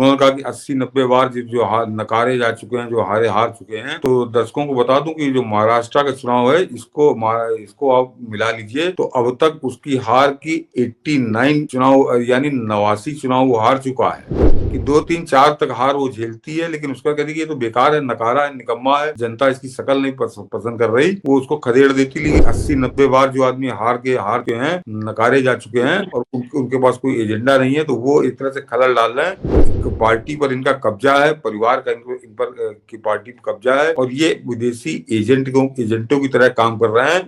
उन्होंने कहा कि 80-90 बार जो नकारे जा चुके हैं, जो हार चुके हैं। तो दर्शकों को बता दूं कि जो महाराष्ट्र का चुनाव है, इसको आप मिला लीजिए तो अब तक उसकी हार की 89 चुनाव यानी 89 चुनाव वो हार चुका है। कि 2-3-4 तक हार वो झेलती है, लेकिन उसका कहती है ये तो बेकार है, नकारा है, निकम्मा है, जनता इसकी शकल नहीं पसंद कर रही, वो उसको खदेड़ देती। लेकिन 80-90 बार जो आदमी हार के हैं, नकारे जा चुके हैं और उनके पास कोई एजेंडा नहीं है, तो वो एक तरह से खलल डाल रहे हैं। पार्टी पर इनका कब्जा है, परिवार का इन पर की पार्टी पर कब्जा है और ये विदेशी एजेंटों की तरह काम कर रहे हैं।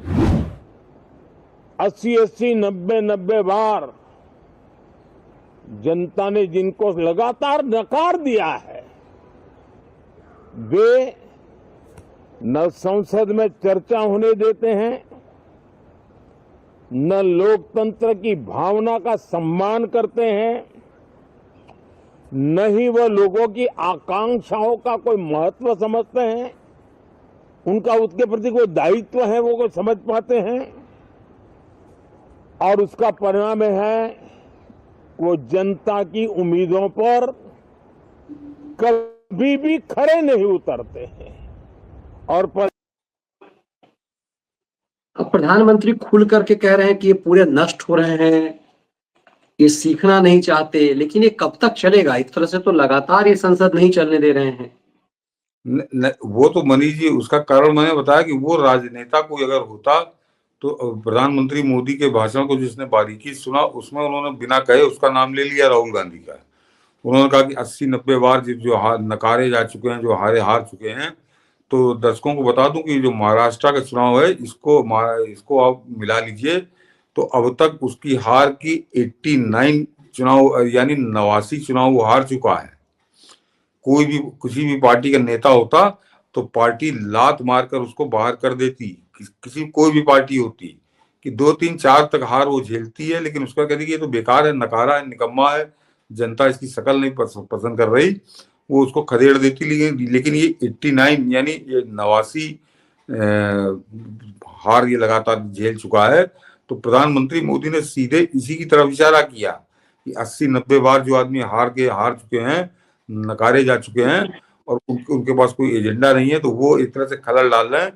80-80, 90-90 बार जनता ने जिनको लगातार नकार दिया है, वे न संसद में चर्चा होने देते हैं, न लोकतंत्र की भावना का सम्मान करते हैं, न ही वह लोगों की आकांक्षाओं का कोई महत्व समझते हैं, उनका उसके प्रति कोई दायित्व है वो कोई समझ पाते हैं। और उसका परिणाम है वो जनता की उम्मीदों पर कभी भी खरे नहीं उतरते हैं। और अब प्रधानमंत्री खुल करके कह रहे हैं कि ये पूरे नष्ट हो रहे हैं, ये सीखना नहीं चाहते, लेकिन ये कब तक चलेगा? इस तरह से तो लगातार ये संसद नहीं चलने दे रहे हैं। वो तो मनीष जी, उसका कारण मैंने बताया कि वो राजनेता कोई अगर होता तो प्रधानमंत्री मोदी के भाषण को जिसने बारीकी सुना, उसमें उन्होंने बिना कहे उसका नाम ले लिया, राहुल गांधी का। उन्होंने कहा कि 80-90 बार जो नकारे जा चुके हैं, जो हार चुके हैं। तो दर्शकों को बता दूं कि जो महाराष्ट्र का चुनाव है, इसको आप मिला लीजिए तो अब तक उसकी हार की 89 चुनाव यानी 89 चुनाव वो हार चुका है। किसी भी पार्टी का नेता होता तो पार्टी लात मारकर उसको बाहर कर देती, कोई भी पार्टी होती, कि 2-3-4 तक हार वो झेलती है, लेकिन उसका कहती है ये तो बेकार है, नकारा है, निकम्मा है, जनता इसकी शकल नहीं पसंद कर रही, वो उसको खदेड़ देती। लेकिन ये 89 यानी ये 89 हार ये लगातार झेल चुका है। तो प्रधानमंत्री मोदी ने सीधे इसी की तरफ इशारा किया कि 80-90 बार जो आदमी हार चुके हैं, नकारे जा चुके हैं और उनके पास कोई एजेंडा नहीं है, तो वो एक तरह से खलल डाल रहे हैं।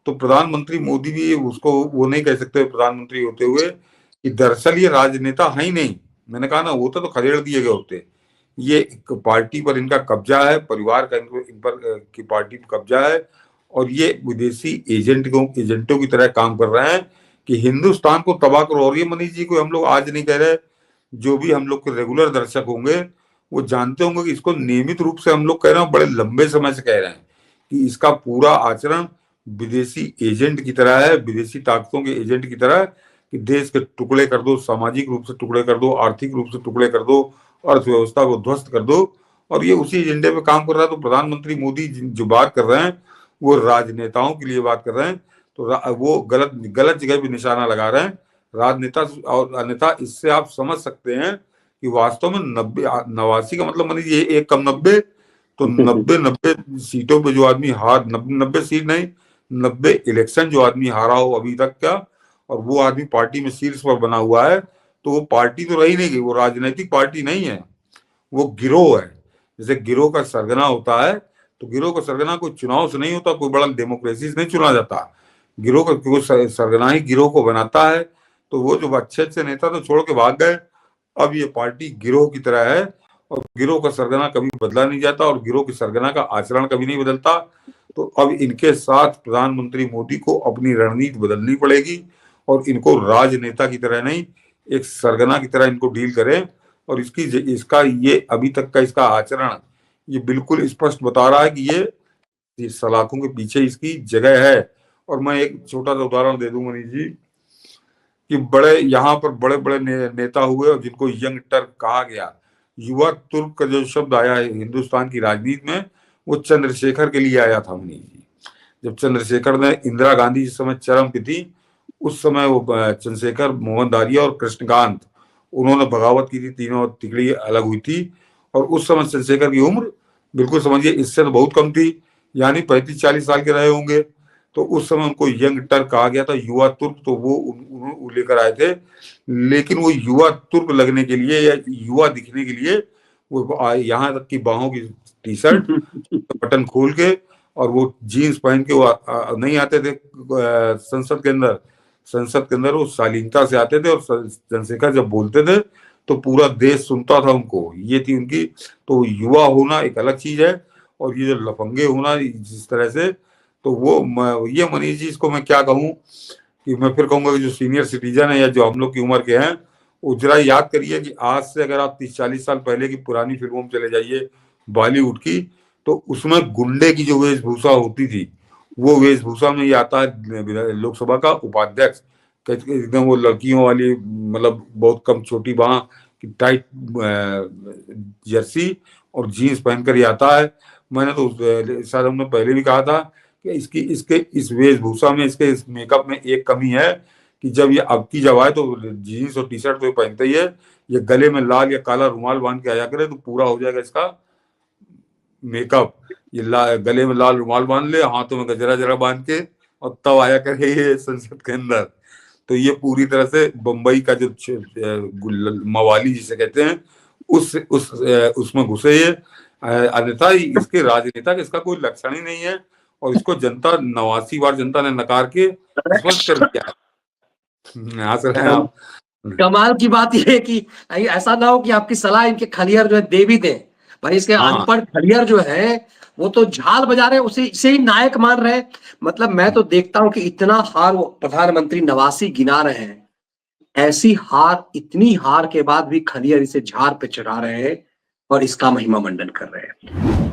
तो प्रधानमंत्री मोदी भी उसको वो नहीं कह सकते प्रधानमंत्री होते हुए कि दरअसल ये राजनेता है ही नहीं। मैंने कहा ना, होता तो खदेड़ दिए गए होते। ये पार्टी पर इनका कब्जा है, परिवार का इन पर की पार्टी पर कब्जा है और ये विदेशी एजेंटों की तरह काम कर रहे हैं कि हिंदुस्तान को तबाह करो। और ये मनीष जी को हम लोग आज नहीं कह रहे, जो भी हम लोग के रेगुलर दर्शक होंगे वो जानते होंगे कि इसको नियमित रूप से हम लोग कह रहे हैं, बड़े लंबे समय से कह रहे हैं कि इसका पूरा आचरण विदेशी एजेंट की तरह है, विदेशी ताकतों के एजेंट की तरह, कि देश के टुकड़े कर दो, सामाजिक रूप से टुकड़े कर दो, आर्थिक रूप से टुकड़े कर दो, अर्थव्यवस्था को ध्वस्त कर दो। और ये उसी एजेंडे पे काम कर रहा है। तो प्रधानमंत्री मोदी जो बात कर रहे हैं वो राजनेताओं के लिए बात कर रहे हैं, तो वो गलत जगह पे निशाना लगा रहे हैं राजनेता। और अन्यथा इससे आप समझ सकते हैं कि वास्तव में 89 का मतलब मानिए एक कम 90, तो 90 सीटों पे जो आदमी 90 सीट नहीं, 90 इलेक्शन जो आदमी हारा हो अभी तक का, और वो आदमी पार्टी में शीर्ष पर बना हुआ है, तो वो पार्टी तो रही नहीं गई, वो राजनीतिक पार्टी नहीं है, वो गिरोह है। जैसे गिरोह का सरगना होता है, तो गिरोह का सरगना कोई चुनाव से नहीं होता, कोई बड़ा डेमोक्रेसी से नहीं चुना जाता, गिरोह का सरगना ही गिरोह को बनाता है। तो वो जो अच्छे नेता तो छोड़ के भाग गए, अब ये पार्टी गिरोह की तरह है और गिरोह का सरगना कभी बदला नहीं जाता और गिरोह के सरगना का आचरण कभी नहीं बदलता। तो अब इनके साथ प्रधानमंत्री मोदी को अपनी रणनीति बदलनी पड़ेगी और इनको राजनेता की तरह नहीं, एक सरगना की तरह इनको डील करें। और इसका ये अभी तक का इसका आचरण ये बिल्कुल स्पष्ट बता रहा है कि ये सलाखों के पीछे इसकी जगह है। और मैं एक छोटा सा उदाहरण दे दूं मनीष जी, कि यहाँ पर बड़े बड़े नेता हुए और जिनको यंग टर्क कहा गया, युवा तुर्क का जो शब्द आया है हिंदुस्तान की राजनीति में, वो चंद्रशेखर के लिए आया था मनीष जी। जब चंद्रशेखर ने इंदिरा गांधी जिस समय चरम पे थी, उस समय वो चंद्रशेखर, मोहन दारिया और कृष्णकांत, उन्होंने बगावत की थी, तीनों तिकड़ी अलग हुई थी। और उस समय चंद्रशेखर की उम्र बिल्कुल समझिए इससे तो बहुत कम थी, यानी 35-40 साल के रहे होंगे। तो उस समय उनको यंग टर्क कहा गया था, युवा तुर्क, तो वो लेकर आए थे। लेकिन वो युवा तुर्क लगने के लिए या युवा दिखने के लिए वो यहाँ तक की बाहों की टी शर्ट, बटन खोल के, और वो जीन्स पहन के वो नहीं आते थे संसद के अंदर। संसद के अंदर वो शालीनता से आते थे, और चंद्रशेखर जब बोलते थे तो पूरा देश सुनता था उनको। ये थी उनकी। तो युवा होना एक अलग चीज है, और ये जो लफंगे होना जिस तरह से, तो वो ये मनीष जी, इसको मैं क्या कहूँ कि मैं फिर कहूंगा कि जो सीनियर सिटीजन है या जो हम लोग की उम्र के हैं, वो जरा याद करिए कि आज से अगर आप 30-40 साल पहले की पुरानी फिल्मों में चले जाइए बॉलीवुड की, तो उसमें गुंडे की जो वेशभूषा होती थी, वो वेशभूषा में ये आता है लोकसभा का उपाध्यक्ष, एकदम वो लड़कियों वाली, मतलब बहुत कम छोटी बाह की टाइट जर्सी और जीन्स पहनकर ये आता है। मैंने तो शायद हमने पहले भी कहा था कि इसके इस वेशभूषा में, इसके इस मेकअप में एक कमी है कि जब ये अब की जब आए तो जीन्स और टी शर्ट तो ये पहनते ही है, ये गले में लाल या काला रुमाल बांध के आया करे तो पूरा हो जाएगा इसका मेकअप। ये गले में लाल रुमाल बांध ले, हाथों में गजरा जरा बांध के, और तब आया करे ये संसद के अंदर। तो ये पूरी तरह से बंबई का जो मवाली जिसे कहते हैं उसमें घुसे ये। अन्यथा इसके राजनेता का इसका कोई लक्षण ही नहीं है, और इसको जनता 89 बार जनता ने नकार के स्पष्ट कर दिया है। हंस रहे हैं आप। कमाल की बात यह है कि ऐसा ना हो कि आपकी सलाह इनके खलियर जो है दे भी दे, पर इसके अनपढ़ खलियर जो है वो तो झाल बजा रहे, उसे इसे ही नायक मान रहे। मतलब मैं तो देखता हूं कि इतना हार वो प्रधानमंत्री 89 गिना रहे हैं, ऐसी हार, इतनी हार के बाद भी खलियर इसे झाड़ पे चढ़ा रहे हैं और इसका महिमा मंडन कर रहे हैं।